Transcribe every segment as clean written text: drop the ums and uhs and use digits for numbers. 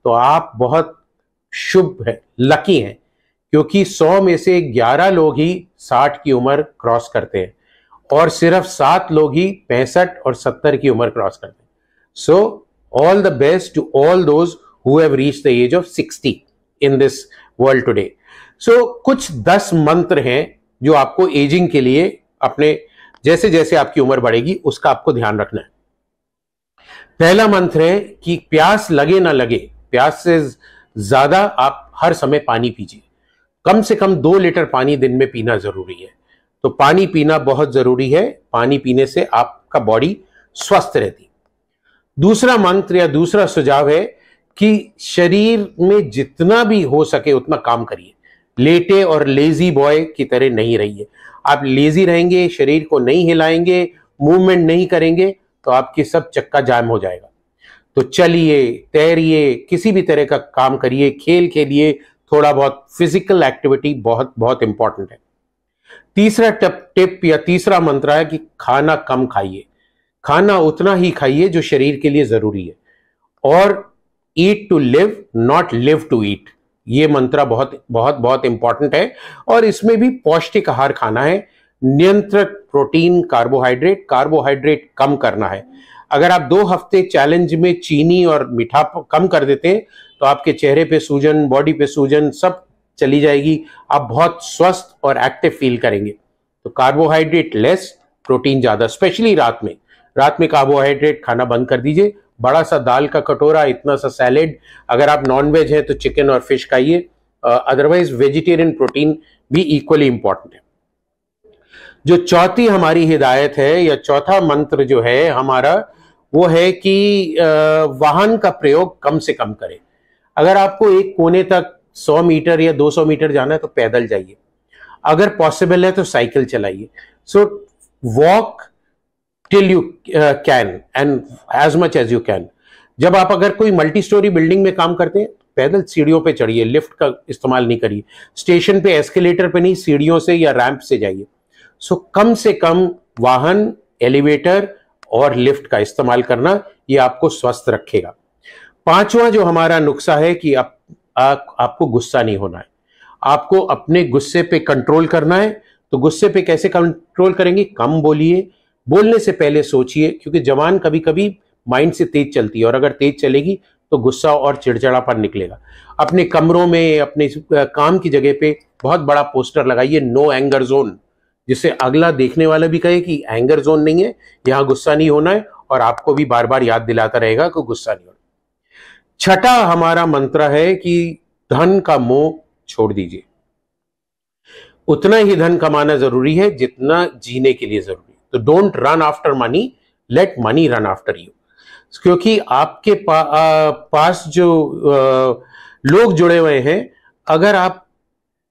तो आप बहुत शुभ है, लकी हैं, क्योंकि 100 में से 11 लोग ही 60 की उम्र क्रॉस करते हैं और सिर्फ 7 लोग ही 65 और 70 की उम्र क्रॉस करते हैं। So all the best to all those who have reached the age of 60 in this world today. So कुछ 10 मंत्र हैं जो आपको एजिंग के लिए अपने जैसे जैसे आपकी उम्र बढ़ेगी उसका आपको ध्यान रखना है। पहला मंत्र है कि प्यास लगे ना लगे, प्यास से ज्यादा आप हर समय पानी पीजिए। कम से कम 2 लीटर पानी दिन में पीना जरूरी है। तो पानी पीना बहुत जरूरी है, पानी पीने से आपका बॉडी स्वस्थ रहती है। दूसरा मंत्र या दूसरा सुझाव है कि शरीर में जितना भी हो सके उतना काम करिए। लेटे और लेजी बॉय की तरह नहीं रहिए। आप लेजी रहेंगे, शरीर को नहीं हिलाएंगे, मूवमेंट नहीं करेंगे तो आपकी सब चक्का जाम हो जाएगा। तो चलिए, तैरिए, किसी भी तरह का काम करिए, खेल खेलिए, थोड़ा बहुत फिजिकल एक्टिविटी बहुत बहुत इंपॉर्टेंट है। तीसरा टिप या तीसरा मंत्र है कि खाना कम खाइए। खाना उतना ही खाइए जो शरीर के लिए जरूरी है। और eat to live, not live to eat, ये मंत्र बहुत बहुत बहुत इंपॉर्टेंट है। और इसमें भी पौष्टिक आहार खाना है, नियंत्रित प्रोटीन, कार्बोहाइड्रेट कम करना है। अगर आप 2 हफ्ते चैलेंज में चीनी और मीठा कम कर देते हैं तो आपके चेहरे पे सूजन, बॉडी पे सूजन सब चली जाएगी। आप बहुत स्वस्थ और एक्टिव फील करेंगे। तो कार्बोहाइड्रेट लेस, प्रोटीन ज्यादा, स्पेशली रात में। रात में कार्बोहाइड्रेट खाना बंद कर दीजिए। बड़ा सा दाल का कटोरा, इतना सा सैलेड, अगर आप नॉन वेज हैं तो चिकन और फिश खाइए। अदरवाइज वेजिटेरियन प्रोटीन भी इक्वली इंपॉर्टेंट है। जो चौथी हमारी हिदायत है या चौथा मंत्र जो है हमारा, वो है कि वाहन का प्रयोग कम से कम करें। अगर आपको एक कोने तक 100 मीटर या 200 मीटर जाना है तो पैदल जाइए, अगर पॉसिबल है तो साइकिल चलाइए। So walk till you can and as much as you can. जब आप अगर कोई मल्टी स्टोरी बिल्डिंग में काम करते हैं, पैदल सीढ़ियों पे चढ़िए, लिफ्ट का इस्तेमाल नहीं करिए। स्टेशन पे एस्केलेटर पे नहीं, सीढ़ियों से या रैंप से जाइए। सो कम से कम वाहन, एलिवेटर और लिफ्ट का इस्तेमाल करना, ये आपको स्वस्थ रखेगा। पांचवा जो हमारा नुस्खा है कि आपको गुस्सा नहीं होना है, आपको अपने गुस्से पे कंट्रोल करना है। तो गुस्से पे कैसे कंट्रोल करेंगे? कम बोलिए, बोलने से पहले सोचिए, क्योंकि जबान कभी कभी माइंड से तेज चलती है और अगर तेज चलेगी तो गुस्सा और चिड़चिड़ापन निकलेगा। अपने कमरों में, अपने काम की जगह पे बहुत बड़ा पोस्टर लगाइए, नो एंगर जोन, जिससे अगला देखने वाला भी कहे कि एंगर जोन नहीं है, यहां गुस्सा नहीं होना है, और आपको भी बार बार याद दिलाता रहेगा कि गुस्सा नहीं होना। छठा हमारा मंत्र है कि धन का मोह छोड़ दीजिए। उतना ही धन कमाना जरूरी है जितना जीने के लिए जरूरी है। तो don't run after money, late money run after you. क्योंकि आपके पास जो लोग जुड़े हुए हैं, अगर आप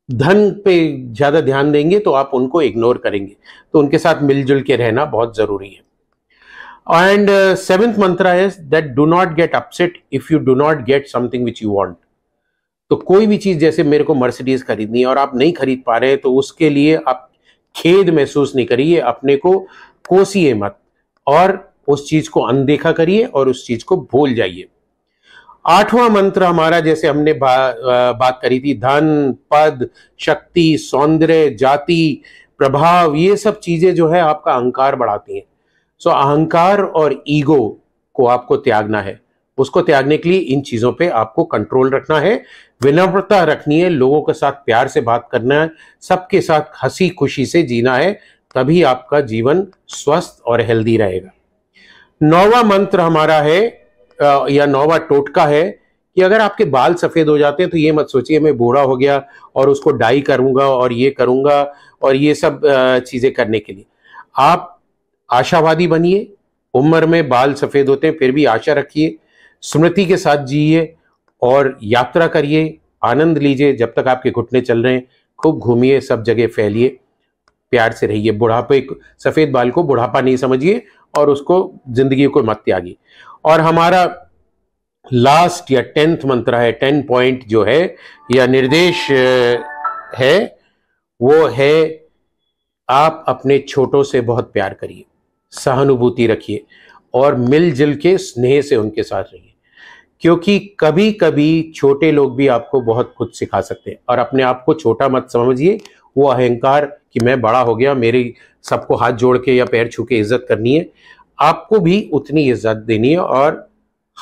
धन पे ज्यादा ध्यान देंगे तो आप उनको इग्नोर करेंगे। तो उनके साथ मिलजुल के रहना बहुत जरूरी है। एंड 7th मंत्र है that do not get upset if you do not get something which you want. तो कोई भी चीज, जैसे मेरे को मर्सिडीज खरीदनी है और आप नहीं खरीद पा रहे हैं, तो उसके लिए आप खेद महसूस नहीं करिए, अपने को कोसिए मत और उस चीज को अनदेखा करिए और उस चीज को भूल जाइए। 8वां मंत्र हमारा, जैसे हमने बात करी थी, धन, पद, शक्ति, सौंदर्य, जाति, प्रभाव, ये सब चीजें जो है आपका अहंकार बढ़ाती हैं। सो अहंकार और ईगो को आपको त्यागना है। उसको त्यागने के लिए इन चीजों पे आपको कंट्रोल रखना है, विनम्रता रखनी है, लोगों के साथ प्यार से बात करना है, सबके साथ हंसी खुशी से जीना है, तभी आपका जीवन स्वस्थ और हेल्दी रहेगा। 9वां मंत्र हमारा है या 9वां टोटका है कि अगर आपके बाल सफेद हो जाते हैं तो ये मत सोचिए मैं बूढ़ा हो गया और उसको डाई करूंगा और ये करूंगा और ये सब चीजें करने के लिए। आप आशावादी बनिए। उम्र में बाल सफेद होते हैं फिर भी आशा रखिए, स्मृति के साथ जिए और यात्रा करिए, आनंद लीजिए जब तक आपके घुटने चल रहे हैं। खूब घूमिए, सब जगह फैलिए, प्यार से रहिए। बुढ़ापे, सफेद बाल को बुढ़ापा नहीं समझिए और उसको, जिंदगी को मत त्यागिए। और हमारा लास्ट या 10th मंत्र है, 10 पॉइंट जो है या निर्देश है, वो है आप अपने छोटों से बहुत प्यार करिए, सहानुभूति रखिए और मिलजुल के स्नेह से उनके साथ रहिए। क्योंकि कभी कभी छोटे लोग भी आपको बहुत कुछ सिखा सकते हैं। और अपने आप को छोटा मत समझिए, वो अहंकार कि मैं बड़ा हो गया, मेरी सबको हाथ जोड़ के या पैर छू के इज्जत करनी है। आपको भी उतनी इज्जत देनी है और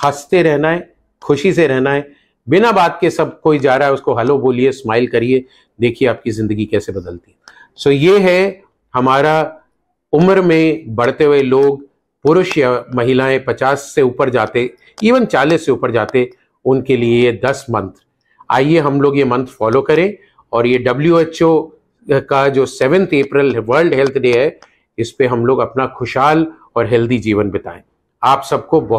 हंसते रहना है, खुशी से रहना है। बिना बात के सब कोई जा रहा है उसको हेलो बोलिए, स्माइल करिए, देखिए आपकी जिंदगी कैसे बदलती है। सो ये है हमारा उम्र में बढ़ते हुए लोग, पुरुष या महिलाएं 50 से ऊपर जाते, इवन 40 से ऊपर जाते, उनके लिए ये 10 मंत्र। आइए हम लोग ये मंत्र फॉलो करें और ये WHO का जो 7 अप्रैल वर्ल्ड हेल्थ डे है, इस पे हम लोग अपना खुशहाल और हेल्दी जीवन बिताएं। आप सबको बहुत